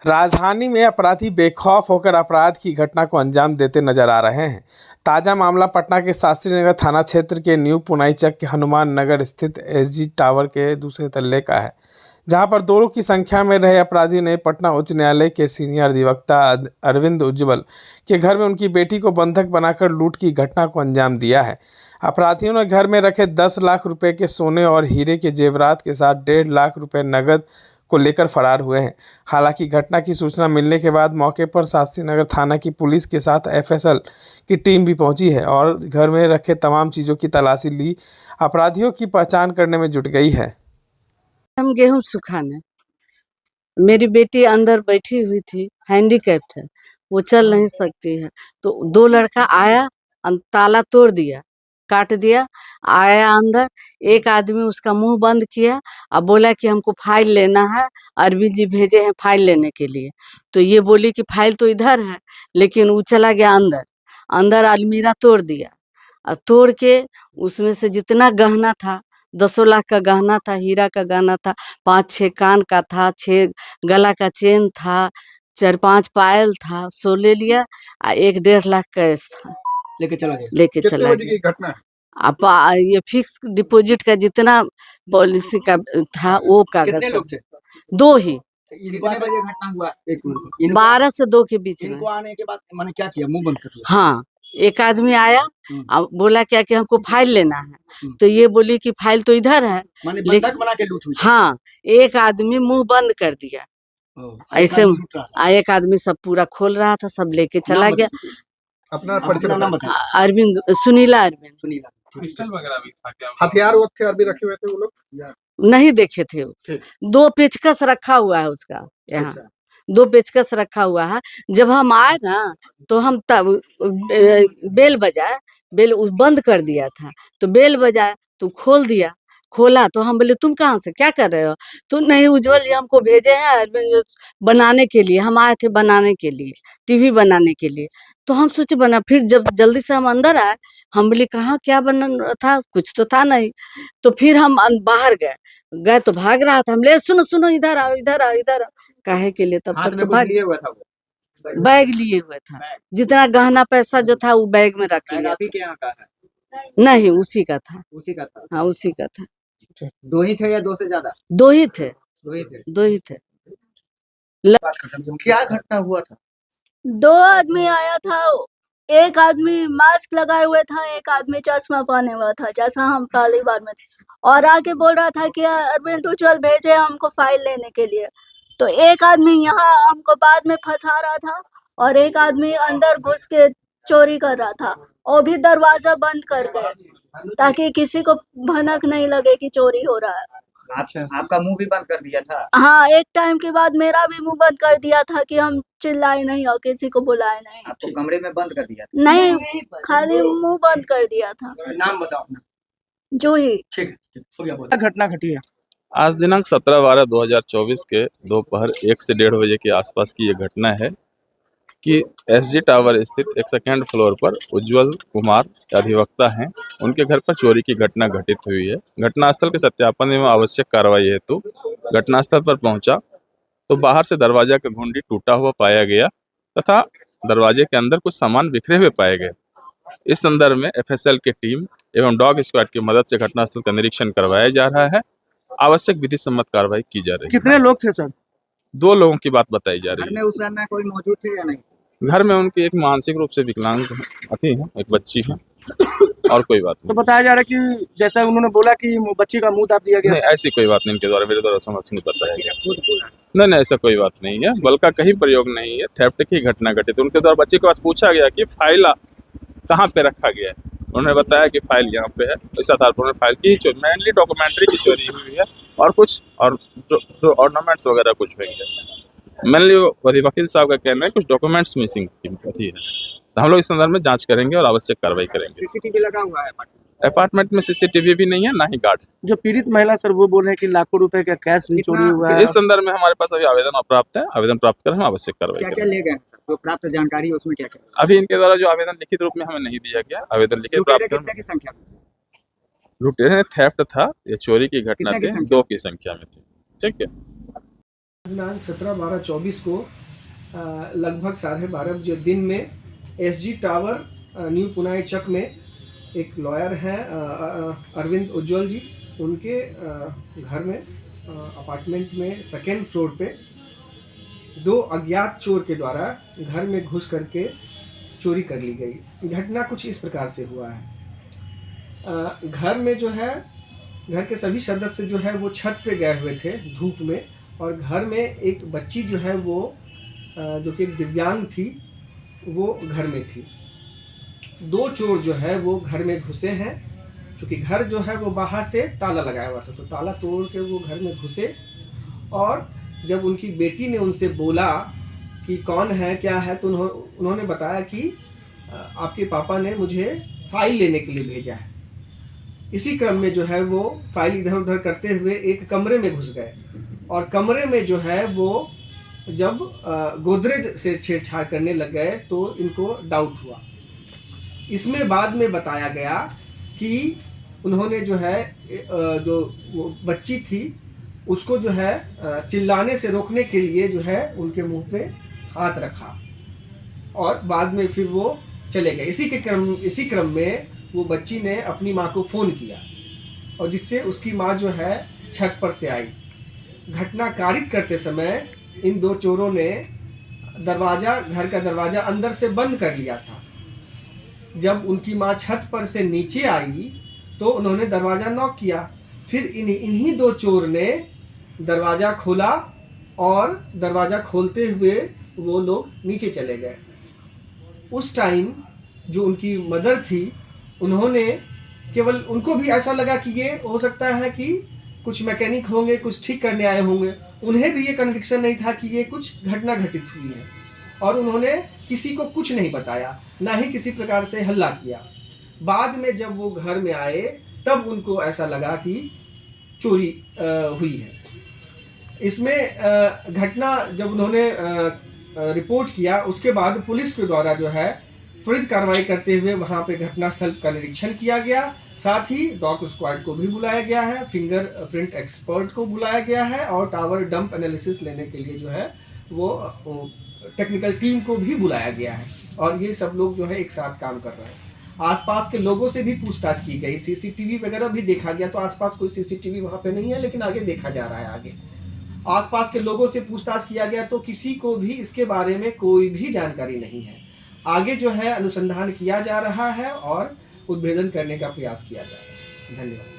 राजधानी में अपराधी बेखौफ होकर अपराध की घटना को अंजाम देते नजर आ रहे हैं। ताजा मामला पटना के शास्त्री नगर थाना क्षेत्र के न्यू पुनाईचक के हनुमान नगर स्थित एसजी टावर के दूसरे तल्ले का है, जहां पर दो की संख्या में रहे अपराधी ने पटना उच्च न्यायालय के सीनियर अधिवक्ता अरविंद उज्ज्वल के घर में उनकी बेटी को बंधक बनाकर लूट की घटना को अंजाम दिया है। अपराधियों ने घर में रखे 10 लाख रुपए के सोने और हीरे के जेवरात के साथ 1.5 लाख रुपए नकद को लेकर फरार हुए हैं। हालांकि घटना की सूचना मिलने के बाद मौके पर शास्त्री नगर थाना की पुलिस के साथ एफएसएल की टीम भी पहुंची है और घर में रखे तमाम चीज़ों की तलाशी ली अपराधियों की पहचान करने में जुट गई है। हम गेहूं सुखाने, मेरी बेटी अंदर बैठी हुई थी, हैंडीकैप्ड है, वो चल नहीं सकती है। तो दो लड़का आया, ताला तोड़ दिया, काट दिया, आया अंदर। एक आदमी उसका मुंह बंद किया और बोला कि हमको फाइल लेना है, अरविंद जी भेजे हैं फाइल लेने के लिए। तो ये बोली कि फाइल तो इधर है, लेकिन वो चला गया अंदर। अंदर अलमीरा तोड़ दिया और तोड़ के उसमें से जितना गहना था, 10 लाख का गहना था, हीरा का गहना था, 5-6 कान का था, 6 गला का चेन था, 4-5 पायल था, सो ले लिया। 1-1.5 लाख कैश था, लेके चला गया। की घटना है? अब ये फिक्स डिपॉजिट का जितना पॉलिसी का था वो कागज सब थे। 2 ही। कितने बजे घटना हुआ? 12 से 2 के बीच में। इनको आने के बाद मैंने क्या किया? मुंह बंद कर दिया। हाँ, एक आदमी आया और बोला क्या कि हमको फाइल लेना है। तो ये बोली कि फाइल तो इधर है, बंधक बना के लूट हुई। हाँ, एक आदमी मुंह बंद कर दिया ऐसे। एक आदमी सब पूरा खोल रहा था, सब लेके चला गया। अपना परिचय नाम बताइए। अरविंद, सुनीला अरविंद। पिस्टल वगैरह भी था क्या? हथियार भी रखे हुए थे वो लोग? नहीं देखे थे वो। 2 पेचकस रखा हुआ है उसका यहाँ। 2 पेचकस रखा हुआ है। जब हम आए ना तो हम तब बेल बजाए, बेल बंद कर दिया था, तो बेल बजाए तो खोल दिया। खोला तो हम बोले तुम कहाँ से, क्या कर रहे हो? तो नहीं, उज्जवल जी हमको भेजे हैं बनाने के लिए, हम आए थे बनाने के लिए, टीवी बनाने के लिए। तो हम सोचे बना, फिर जब जल्दी से हम अंदर आए, हम बोले कहाँ क्या बना था, कुछ तो था नहीं। तो फिर हम बाहर गए तो भाग रहा था। हम ले सुनो सुनो, इधर आओ इधर आओ इधर आओ, काहे के लिए? तब तक तो भाग लिए हुआ था वो। बैग लिए हुए था, जितना गहना पैसा जो था वो बैग में रख लिया। अभी के यहाँ का है? नहीं, उसी का था। उसी का था? हाँ, उसी का था। 2 ही थे या 2 से ज्यादा? 2 ही थे। 2 ही थे। क्या घटना हुआ था? 2 आदमी आया था, एक आदमी मास्क लगाए हुए था, एक आदमी चश्मा पहने हुआ था, जैसा हम पहली बार में, और आके बोल रहा था कि अरविंद उज्ज्वल भेजे हमको फाइल लेने के लिए। तो एक आदमी यहाँ हमको बाद में फंसा रहा था और एक आदमी अंदर घुस के चोरी कर रहा था, और भी दरवाजा बंद कर गए ताकि किसी को भनक नहीं लगे कि चोरी हो रहा है। आपका मुंह भी बंद कर दिया था? हाँ, एक टाइम के बाद मेरा भी मुंह बंद कर दिया था कि हम चिल्लाए नहीं और किसी को बुलाए नहीं। आपको कमरे में बंद कर दिया था? नहीं, खाली मुंह बंद कर दिया था। नाम बताओ अपना। जूही। ठीक है, घटना घटी है। आज दिनांक 17/12/2024 के दोपहर 1 से 1:30 बजे के आसपास की ये घटना है कि एसजी टावर स्थित एक सेकेंड फ्लोर पर उज्ज्वल कुमार अधिवक्ता हैं, उनके घर पर चोरी की घटना घटित हुई है। घटनास्थल के सत्यापन एवं आवश्यक कार्रवाई हेतु घटनास्थल पर पहुंचा तो बाहर से दरवाजा का घुंडी टूटा हुआ पाया गया तथा दरवाजे के अंदर कुछ सामान बिखरे हुए पाए गए। इस संदर्भ में एफएसएल की टीम एवं डॉग स्क्वाड की मदद से घटनास्थल का निरीक्षण करवाया जा रहा है। आवश्यक विधि सम्मत कार्रवाई की जा रही है। कितने लोग थे सर? 2 लोगों की बात बताई जा रही घर में उस समय कोई मौजूद थे या नहीं? है। घर में उनकी एक मानसिक रूप से विकलांग अति है, एक बच्ची है और कोई बात तो नहीं। बताया जा रहा है कि जैसा उन्होंने बोला कि बच्ची का मुंह दाब दिया गया। नहीं, ऐसी कोई बात नहीं इनके द्वारा, मेरे द्वारा समक्ष नहीं बताया गया। नहीं, ऐसा कोई बात नहीं है, बल का कहीं प्रयोग नहीं है, थेफ्ट की घटना घटित। उनके द्वारा बच्ची के पास पूछा गया कि फाइल कहाँ पे रखा गया है, उन्होंने बताया कि फाइल यहाँ पे है। इस आधार पर उन्होंने फाइल की चोरी, मेनली डॉक्यूमेंट्री की चोरी हुई है और कुछ और जो ऑर्नामेंट्स वगैरह कुछ हुई है। मेनली वकील साहब का कहना है कुछ डॉक्यूमेंट्स मिसिंग है, तो हम लोग इस संदर्भ में जांच करेंगे और आवश्यक कार्रवाई करेंगे। सीसीटीवी लगा हुआ है अपार्टमेंट में? सीसीटीवी भी नहीं है, ना ही गार्ड। जो पीड़ित महिला सर वो बोल रहे हैं कि लाखों रुपए का कैश भी चोरी हुआ है। इस संदर्भ में हमारे पास अभी आवेदन प्राप्त है, आवेदन प्राप्त कर हम आवश्यक कार्रवाई क्या ले गए सर? जो प्राप्त जानकारी है उसमें क्या क्या? अभी इनके द्वारा जो आवेदन लिखित रूप में हमें नहीं दिया गया, आवेदन लिखित प्राप्त कितने की संख्या में लुटेरे थेफ्ट था, ये चोरी की घटना थी, 2 की संख्या में थी। ठीक है। दिनांक 17/12/24 को लगभग 12:30 बजे दिन में एसजी टावर न्यू पुनाई चक में एक लॉयर हैं अरविंद उज्ज्वल जी, उनके घर में अपार्टमेंट में सेकेंड फ्लोर पे दो अज्ञात चोर के द्वारा घर में घुस करके चोरी कर ली गई। घटना कुछ इस प्रकार से हुआ है। घर में जो है, घर के सभी सदस्य जो है वो छत पे गए हुए थे धूप में, और घर में एक बच्ची जो है वो जो कि एक दिव्यांग थी वो घर में थी। दो चोर जो है वो घर में घुसे हैं, क्योंकि घर जो है वो बाहर से ताला लगाया हुआ था, तो ताला तोड़ के वो घर में घुसे। और जब उनकी बेटी ने उनसे बोला कि कौन है क्या है, तो उन्होंने बताया कि आपके पापा ने मुझे फाइल लेने के लिए भेजा है। इसी क्रम में जो है वो फाइल इधर उधर करते हुए एक कमरे में घुस गए, और कमरे में जो है वो जब गोदरेज से छेड़छाड़ करने लग गए तो इनको डाउट हुआ। इसमें बाद में बताया गया कि उन्होंने जो है जो वो बच्ची थी उसको जो है चिल्लाने से रोकने के लिए जो है उनके मुंह पे हाथ रखा, और बाद में फिर वो चले गए। इसी क्रम में वो बच्ची ने अपनी माँ को फ़ोन किया, और जिससे उसकी माँ जो है छत पर से आई। घटना कारित करते समय इन दो चोरों ने घर का दरवाज़ा अंदर से बंद कर लिया था। जब उनकी माँ छत पर से नीचे आई तो उन्होंने दरवाज़ा नॉक किया। फिर इन्हीं दो चोर ने दरवाज़ा खोला, और दरवाज़ा खोलते हुए वो लोग नीचे चले गए। उस टाइम जो उनकी मदर थी, उन्होंने केवल, उनको भी ऐसा लगा कि ये हो सकता है कि कुछ मैकेनिक होंगे, कुछ ठीक करने आए होंगे। उन्हें भी ये कन्विक्शन नहीं था कि ये कुछ घटना घटित हुई है, और उन्होंने किसी को कुछ नहीं बताया, ना ही किसी प्रकार से हल्ला किया। बाद में जब वो घर में आए तब उनको ऐसा लगा कि चोरी हुई है। इसमें घटना जब उन्होंने रिपोर्ट किया, उसके बाद पुलिस के द्वारा जो है त्वरित कार्रवाई करते हुए वहां पे घटनास्थल का निरीक्षण किया गया। साथ ही डॉग स्क्वाड को भी बुलाया गया है, फिंगर प्रिंट एक्सपर्ट को बुलाया गया है, और टावर डंप एनालिसिस लेने के लिए जो है वो टेक्निकल टीम को भी बुलाया गया है, और ये सब लोग जो है एक साथ काम कर रहे हैं। आसपास के लोगों से भी पूछताछ की गई, सीसीटीवी वगैरह भी देखा गया, तो आसपास कोई सीसीटीवी वहां पे नहीं है, लेकिन आगे देखा जा रहा है। आगे आसपास के लोगों से पूछताछ किया गया तो किसी को भी इसके बारे में कोई भी जानकारी नहीं है। आगे जो है अनुसंधान किया जा रहा है और उद्भेदन करने का प्रयास किया जा रहा है। धन्यवाद।